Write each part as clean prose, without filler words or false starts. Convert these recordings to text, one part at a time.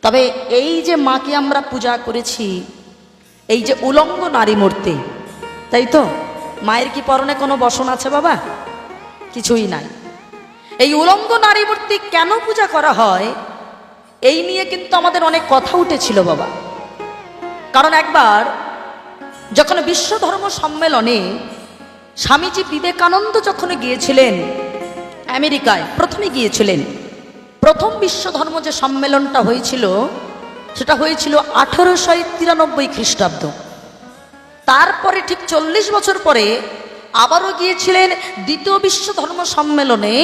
তবে এই যে মাকে আমরা পূজা করেছি, এই যে উলঙ্গ নারী মূর্তি, তাই তো? মায়ের কি পরনে কোনো বসন আছে বাবা? কিছুই নাই। এই উলঙ্গ নারী মূর্তি কেন পূজা করা হয় এই নিয়ে কিন্তু আমাদের অনেক কথা উঠেছিল বাবা। কারণ একবার যখন বিশ্ব ধর্ম সম্মেলনে স্বামীজি বিবেকানন্দ যখন গিয়েছিলেন আমেরিকায়, প্রথমে গিয়েছিলেন, প্রথম বিশ্ব ধর্ম যে সম্মেলনটা হয়েছিল সেটা হয়েছিল 1893 খ্রিস্টাব্দ। তারপরে ঠিক 40 বছর পরে আবারও গিয়েছিলেন দ্বিতীয় বিশ্ব ধর্ম সম্মেলনে,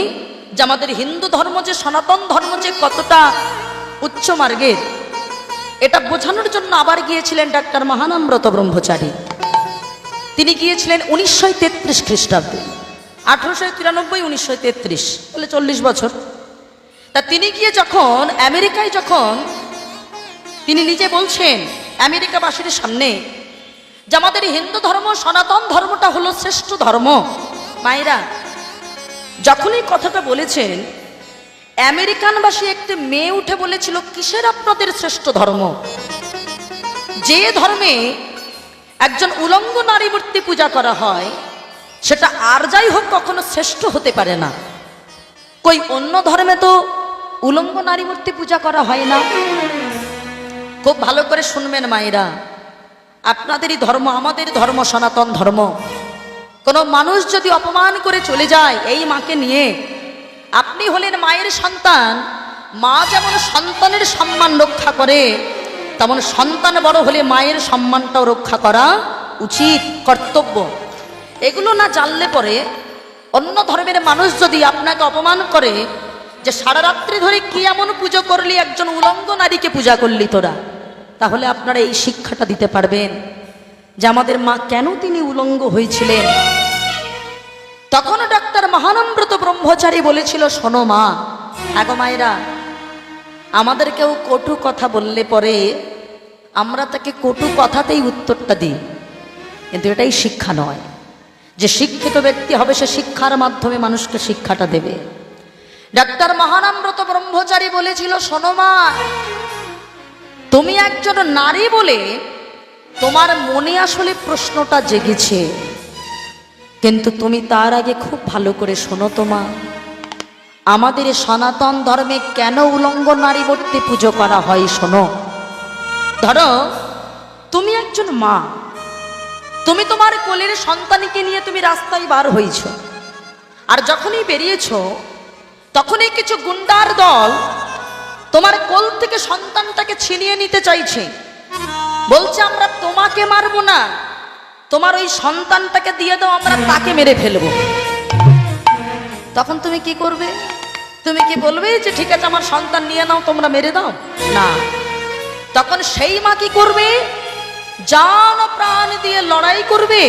যে আমাদের হিন্দু ধর্ম যে সনাতন ধর্ম যে কতটা উচ্চ মার্গের এটা বোঝানোর জন্য আবার গিয়েছিলেন ডাক্তার মহানামব্রত ব্রহ্মচারী। তিনি গিয়েছিলেন 1933 খ্রিস্টাব্দে, 1893 1933, বলে 40 বছর। তা তিনি গিয়ে যখন আমেরিকায়, যখন তিনি নিজে বলছেন আমেরিকাবাসীর সামনে যে আমাদের হিন্দু ধর্ম সনাতন ধর্মটা হলো শ্রেষ্ঠ ধর্ম, মায়েরা যখনই কথাটা বলেছেন আমেরিকানবাসী একটি মেয়ে উঠে বলেছিল, কিসের আপনাদের শ্রেষ্ঠ ধর্ম? যে ধর্মে একজন উলঙ্গ নারী মূর্তি পূজা করা হয় সেটা আর যাই হোক কখনো শ্রেষ্ঠ হতে পারে না। কই অন্য ধর্মে তো উলঙ্গ নারী মূর্তি পূজা করা হয় না। খুব ভালো করে শুনবেন মায়েরা, আপনাদেরই ধর্ম, আমাদের ধর্ম সনাতন ধর্ম। কোনো মানুষ যদি অপমান করে চলে যায় এই মাকে নিয়ে, আপনি হলেন মায়ের সন্তান, মা যেমন সন্তানের সম্মান রক্ষা করে তেমন সন্তান বড় হলে মায়ের সম্মানটাও রক্ষা করা উচিত, কর্তব্য। এগুলো না জানলে পরে অন্য ধর্মের মানুষ যদি আপনাকে অপমান করে যে সারা রাত্রি ধরে কি এমন পুজো করলি, একজন উলঙ্গ নারীকে পূজা করলি তোরা, তাহলে আপনারা এই শিক্ষাটা দিতে পারবেন যে আমাদের মা কেন তিনি উলঙ্গ হয়েছিলেন। তখন ডাক্তার মহানামব্রত ব্রহ্মচারী বলেছিল, শোনো মা, আগো মায়েরা, আমাদের কেউ কটু কথা বললে পরে আমরা তাকে কটু কথাতেই উত্তরটা দিই, কিন্তু এটাই শিক্ষা নয়। যে শিক্ষিত ব্যক্তি হবে সে শিক্ষার মাধ্যমে মানুষকে শিক্ষাটা দেবে। ডাক্তার মহানামব্রত ব্রহ্মচারী বলেছিল, শোনো মা, তুমি একজন নারী বলে তোমার মনে আসলে প্রশ্নটা জেগেছে, কিন্তু তুমি তার আগে খুব ভালো করে শোনো তো মা, আমাদের সনাতন ধর্মে কেন উলঙ্গ নারী মূর্তি পুজো করা হয় শোনো। ধরো তুমি একজন মা, তুমি তোমার কোলের সন্তানকে নিয়ে তুমি রাস্তায় বার হয়েছ, আর যখনই বেরিয়েছ তখনই কিছু গুন্ডার দল তোমার কোল থেকে সন্তানটাকে ছিনিয়ে নিতে চাইছে, বলছে আমরা তোমাকে মারবো না, তোমার ওই সন্তানটাকে দিয়ে দাও, আমরা তাকে মেরে ফেলবো। তখন তুমি কি করবে? তুমি কি বলবে যে ঠিক আছে আমার সন্তান নিয়ে নাও, তোমরা মেরে দাও? না, তখন সেই মা কি করবে? জান প্রাণ দিয়ে লড়াই করবে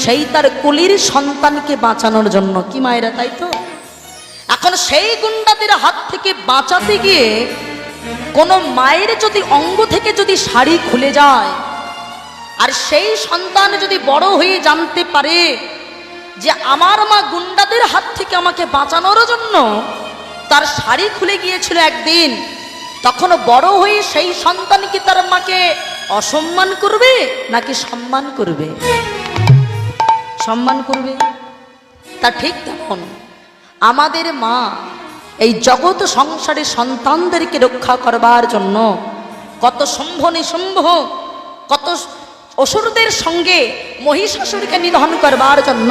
সেই তার কোলের সন্তানকে বাঁচানোর জন্য। কি মায়েরা, তাই তো? এখন সেই গুন্ডাদের হাত থেকে বাঁচাতে গিয়ে কোনো মায়ের যদি অঙ্গ থেকে যদি শাড়ি খুলে যায়, আর সেই সন্তান যদি বড় হয়ে জানতে পারে যে আমার মা গুন্ডাদের হাত থেকে আমাকে বাঁচানোর জন্য তার শাড়ি খুলে গিয়েছিল একদিন, তখন বড় হয়ে সেই সন্তান কি তার মাকে অসম্মান করবে নাকি সম্মান করবে? সম্মান করবে। তা ঠিক তেমন আমাদের মা এই জগৎ সংসারে সন্তানদেরকে রক্ষা করবার জন্য কত শম্ভ নিশম্ভ, কত অসুরদের সঙ্গে মহিষাসুরকে নিধন করবার জন্য,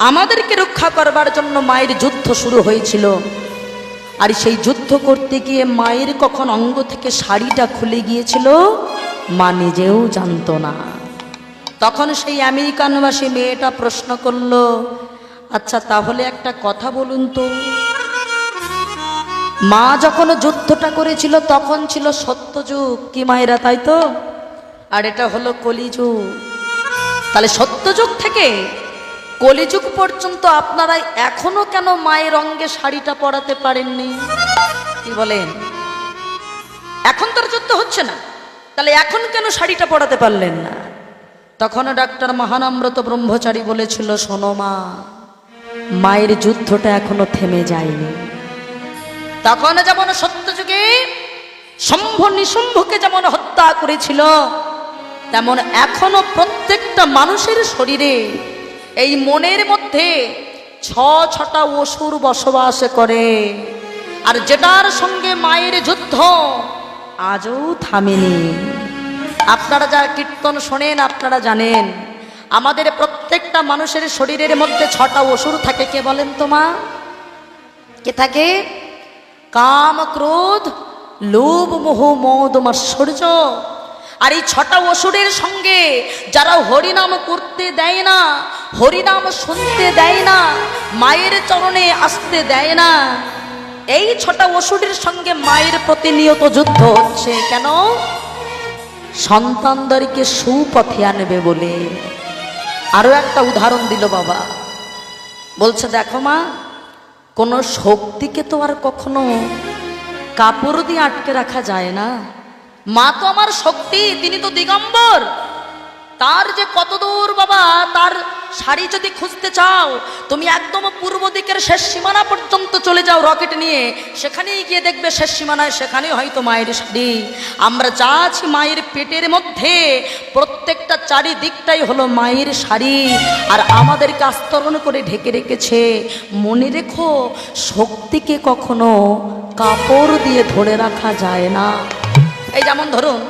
আমাদেরকে রক্ষা করবার জন্য মায়ের যুদ্ধ শুরু হয়েছিল। আর সেই যুদ্ধ করতে গিয়ে মায়ের কখন অঙ্গ থেকে শাড়িটা খুলে গিয়েছিল মা নিজেও জানতো না। তখন সেই আমেরিকানবাসী মেয়েটা প্রশ্ন করলো, আচ্ছা তাহলে একটা কথা বলুন তো, মা যখন যুদ্ধটা করেছিল তখন ছিল সত্যযুগ, কি মায়েরা, তাই তো? আর এটা হলো কলিযুগ। তাহলে সত্যযুগ থেকে কলিযুগ পর্যন্ত আপনারা এখনো কেন মায়ের অঙ্গে শাড়িটা পরাতে পারেননি? কি বলেন? এখন তো যুদ্ধ হচ্ছে না, তাহলে এখন কেন শাড়িটা পরাতে পারলেন না? তখন ডাক্তার মহানামব্রত ব্রহ্মচারী বলেছিল, শোনো মা, মায়ের যুদ্ধটা এখনো থেমে যায়নি। তখন যেমন সত্যযুগে শম্ভ নিশম্ভকে যেমন হত্যা করেছিল, তেমন এখনো প্রত্যেকটা মানুষের শরীরে এই মনের মধ্যে ছটা অসুর বসবাস করে। আর যেটার সঙ্গে মায়ের যুদ্ধ আজও থামেনি। আপনারা যা কীর্তন শোনেন আপনারা জানেন, আমাদের প্রত্যেকটা মানুষের শরীরের মধ্যে 6টা অসুর থাকে। কে বলেন তো মা? কে থাকে? কাম, ক্রোধ, লোভ, মোহ, মদ, মাৎসর্য। আর এই 6টা অসুরের সঙ্গে যারা হরিনাম করতে দেয় না, হরিনাম শুনতে দেয় না, মায়ের চরণে আসতে দেয় না, এই 6টা অসুরের সঙ্গে মায়ের প্রতিনিয়ত যুদ্ধ হচ্ছে। কেন? সন্তানদেরকে সুপথে আনবে বলে। আরো একটা উদাহরণ দিল বাবা, বলছে দেখো মা, কোন শক্তিকে তো আর কখনো কাপড় দিয়ে আটকে রাখা যায় না। মা তো আমার শক্তি, তিনি তো দিগম্বর। তার যে কত দূর বাবা, তার শাড়ি যদি খুঁজতে চাও তুমি একদম পূর্ব দিকের শেষ সীমানা পর্যন্ত চলে যাও রকেট নিয়ে, সেখানেই গিয়ে দেখবে শেষ সীমানায় সেখানেই হয়তো মায়ের শাড়ি। আমরা যা আছি মায়ের পেটের মধ্যে, প্রত্যেকটা চারিদিকটাই হলো মায়ের শাড়ি, আর আমাদেরকে আস্তরণ করে ঢেকে রেখেছে। মনে রেখো, শক্তিকে কখনো কাপড় দিয়ে ধরে রাখা যায় না। এই যেমন ধরুন,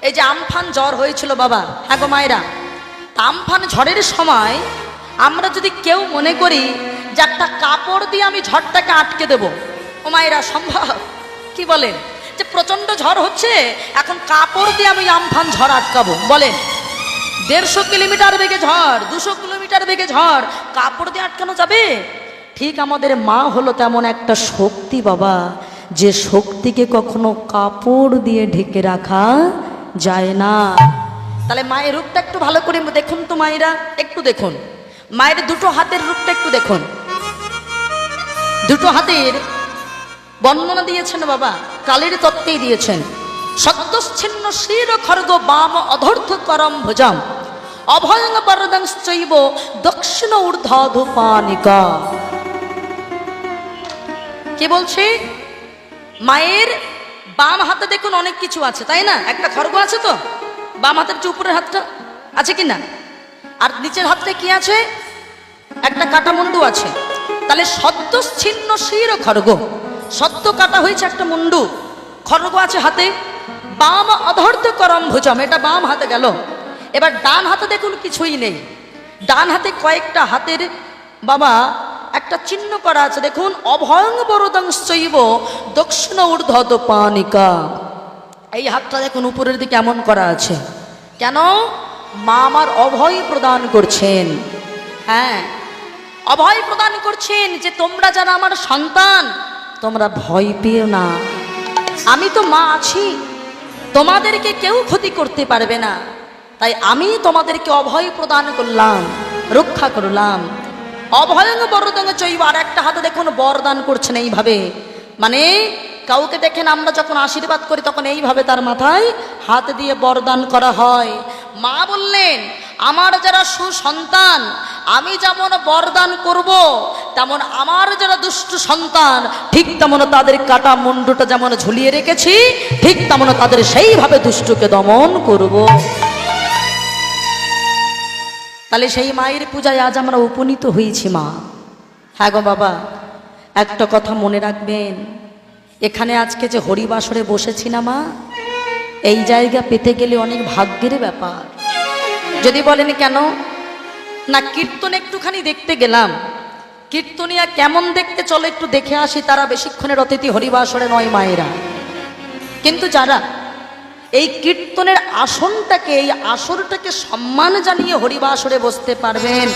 এই যে আমফান ঝড় হয়েছিল বাবা, হ্যাঁ গো মায়েরা, আমফান ঝড়ের সময় আমরা যদি কেউ মনে করি যে একটা কাপড় দিয়ে আমি ঝড়টাকে আটকে দেব, ও মায়েরা সম্ভব? কি বলেন? যে প্রচণ্ড ঝড় হচ্ছে, এখন কাপড় দিয়ে আমি আমফান ঝড় আটকাবো? বলেন, 150 কিলোমিটার বেগে ঝড়, 200 কিলোমিটার বেগে ঝড়, কাপড় দিয়ে আটকানো যাবে? ঠিক আমাদের মা হলো তেমন একটা শক্তি বাবা, যে শক্তিকে কখনো কাপড় দিয়ে ঢেকে রাখা যায় না। তাহলে মায়ের রূপটা একটু ভালো করে দেখুন তো মায়েরা, একটু দেখুন মায়ের দুটো হাতের রূপটা একটু দেখুন। দুটো হাতের বর্ণনা দিয়েছেন বাবা, কালের তত্ত্বেই দিয়েছেন। সত্যচ্ছিন্ন শির খর্গ বাম অধর্ধ করম ভুজম অভয়ং বরদংশ্চৈব দক্ষিণ ঊর্ধ্বধূপানিকা। কে বলছে? মায়ের বাম হাতে দেখুন অনেক কিছু আছে, তাই না? একটা খর্গ আছে তো, বাম হাতের যে উপরের হাতটা আছে কি না, আর নিচের হাতটা কি আছে? একটা কাটা মুন্ডু আছে। তাহলে সদ্যচ্ছিন্ন শির খর্গ, সদ্য কাটা হয়েছে একটা মুন্ডু, খর্গ আছে হাতে। বাম অধর্ধ করম ভুজম, এটা বাম হাতে গেল। এবার ডান হাতে দেখুন কিছুই নেই। ডান হাতে কয়েকটা হাতের বাবা একটা চিহ্ন করা আছে, দেখুন অভয়ং বরদংশ্চৈব দক্ষিণ ঊর্ধ্বধূপানিকা। এই হাতটা দেখুন উপরের দিকে এমন করা আছে। কেন? মা আমার অভয় প্রদান করছেন। হ্যাঁ, অভয় প্রদান করছেন যে তোমরা যারা আমার সন্তান, তোমরা ভয় পেও না, আমি তো মা আছি, তোমাদেরকে কেউ ক্ষতি করতে পারবে না। তাই আমি তোমাদেরকে অভয় প্রদান করলাম, রক্ষা করলাম। অভয়ং বরদং চৈব, আর একটা হাতে দেখুন বরদান করছেন এইভাবে। মানে কাউকে দেখেন আমরা যখন আশীর্বাদ করি তখন এইভাবে তার মাথায় হাত দিয়ে বরদান করা হয়। মা বললেন আমার যারা সুসন্তান, আমি যেমন বরদান করব, তেমন আমার যারা দুষ্ট সন্তান, ঠিক তেমন তাদের কাটা মুন্ডুটা যেমন ঝুলিয়ে রেখেছি, ঠিক তেমন তাদের সেইভাবে দুষ্টকে দমন করব। তাহলে সেই মায়ের পূজায় আজ আমরা উপনীত হয়েছি মা। হ্যাঁ গো বাবা, একটা কথা মনে রাখবেন, এখানে আজকে যে হরিবাসরে বসেছি না মা, এই জায়গা পেতে গেলে অনেক ভাগ্যের ব্যাপার। যদি বলেন কেন না, কীর্তন একটুখানি দেখতে গেলাম, কীর্তনিয়া কেমন দেখতে, চলো একটু দেখে আসি, তারা বেশিক্ষণের অতিথি হরিবাসরে নয় মায়েরা। কিন্তু যারা এই কীর্তনের আসনটাকে, এই আসরটাকে সম্মান জানিয়ে হরিবাসরে বসতে পারবেন,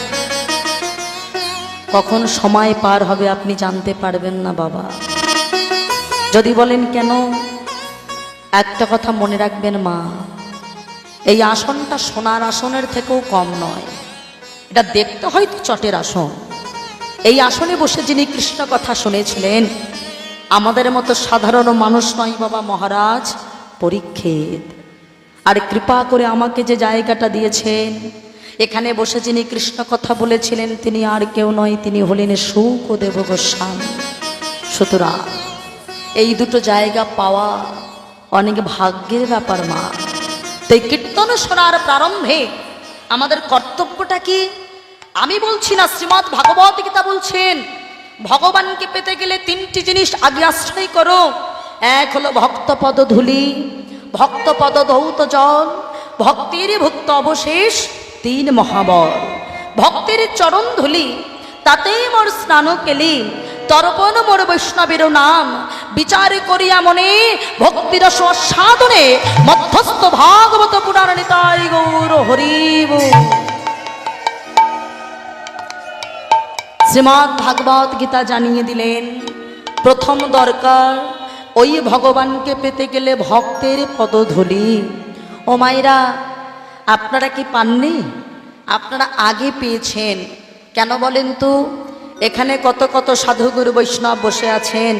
কখন সময় পার হবে আপনি জানতে পারবেন না বাবা। যদি বলেন কেন, একটা কথা মনে রাখবেন মা, এই আসনটা সোনার আসনের থেকেও কম নয়। এটা দেখতে হয়তো চটের আসন, এই আসনে বসে যিনি কৃষ্ণ কথা শুনেছিলেন আমাদের মতো সাধারণ মানুষ নয় বাবা, মহারাজ পরীক্ষিত। আর কৃপা করে আমাকে যে জায়গাটা দিয়েছেন, এখানে বসে যিনি কৃষ্ণ কথা বলেছিলেন তিনি আর কেউ নয়, তিনি হলেন শুকদেব গোস্বামী। সুতরাং এই দুটো জায়গা পাওয়া অনেক ভাগ্যের ব্যাপার মা। তাই কীর্তন শোনার প্রারম্ভে আমাদের কর্তব্যটা কি? আমি বলছি না, শ্রীমদ্ ভাগবত গীতা বলছেন ভগবানকে পেতে গেলে তিনটি জিনিস আগে আশ্রয় করো। এক হলো ভক্তপদ ধূলি, ভক্তপদ ধৌত জল, ভক্তির ভুক্ত অবশেষ তিন মহাবর। ভক্তির চরণ ধুলি তাতেই মোর স্নান কেলি, তর্পণ মোর বৈষ্ণবের নাম, বিচার করিয়া মনে ভক্তিরস সাধনে মধ্যস্থ ভাগবত পুরাণ নিতাই গৌর হরিব। শ্রীমদ্ ভাগবত গীতা জানিয়ে দিলেন প্রথম দরকার ওই ভগবানকে পেতে গেলে ভক্তের পদধূলি। ও মায়েরা, আপনারা কি পাননি? আপনারা আগে পেয়েছেন কেন বলেন তো? এখানে কত কত সাধুগুরু বৈষ্ণব বসে আছেন।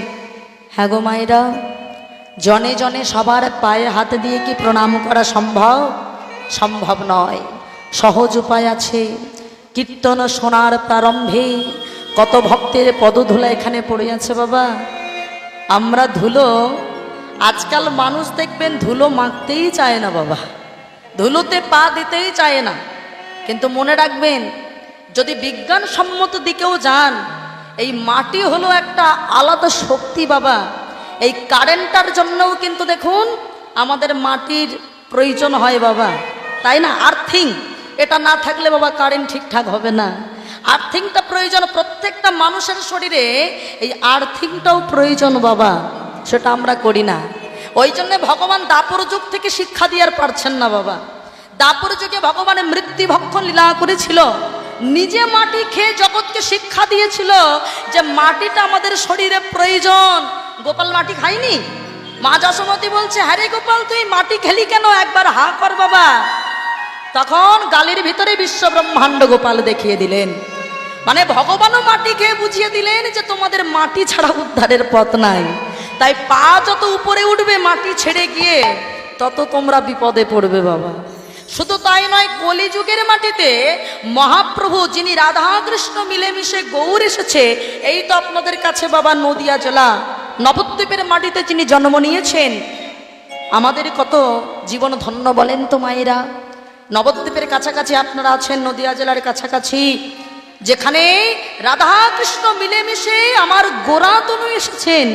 হ্যাঁ গো মায়েরা, জনে জনে সবার পায়ে হাত দিয়ে কি প্রণাম করা সম্ভব? সম্ভব নয়। সহজ উপায় আছে। কীর্তন শোনার প্রারম্ভে কত ভক্তের পদধূলা এখানে পড়ে আছে বাবা। আমরা ধুলো, আজকাল মানুষ দেখবেন ধুলো মাখতেই চায় না বাবা, ধুলোতে পা দিতেই চায় না। কিন্তু মনে রাখবেন, যদি বিজ্ঞানসম্মত দিকেও যান, এই মাটি হলো একটা আলাদা শক্তি বাবা। এই কারেন্টটার জন্যও কিন্তু দেখুন আমাদের মাটির প্রয়োজন হয় বাবা, তাই না? আর্থিং, এটা না থাকলে বাবা কারেন্ট ঠিকঠাক হবে না। আর্থিংটা প্রয়োজন প্রত্যেকটা মানুষের শরীরে, এই আর্থিংটাও প্রয়োজন বাবা, সেটা আমরা করি না। ওই জন্য ভগবান দাপর যুগ থেকে শিক্ষা দিয়ে আর পারছেন না বাবা। দাপর যুগে ভগবানের মৃত্যুভক্ষণ লীলা করেছিল, নিজে মাটি খেয়ে জগৎকে শিক্ষা দিয়েছিল যে মাটিটা আমাদের শরীরে প্রয়োজন। গোপাল মাটি খায়নি? মা যশোমতী বলছে, হ্যাঁ রে গোপাল, তুই মাটি খেলি কেন? একবার হা কর বাবা। তখন গালির ভিতরে বিশ্ব ব্রহ্মাণ্ড গোপাল দেখিয়ে দিলেন। মানে ভগবানও মাটি খেয়ে বুঝিয়ে দিলেন যে তোমাদের মাটি ছাড়া উদ্ধারের পথ নাই। তাই পা যত উপরে উঠবে মাটি ছেড়ে গিয়ে, তত তোমরা বিপদে পড়বে বাবা। শুধু তাই নয়, কলিযুগের মাটিতে মহাপ্রভু যিনি রাধা কৃষ্ণ মিলেমিশে গৌর এসেছে, এই তো আপনাদের কাছে বাবা নদিয়া জেলা নবদ্বীপের মাটিতে যিনি জন্ম নিয়েছেন, আমাদের কত জীবন ধন্য বলেন তো মায়েরা। নবদ্বীপের কাছাকাছি আপনারা আছেন, নদিয়া জেলার কাছাকাছি, যেখানে রাধা কৃষ্ণ মিলেমিশে আমার গোরা তনু এসেছেন।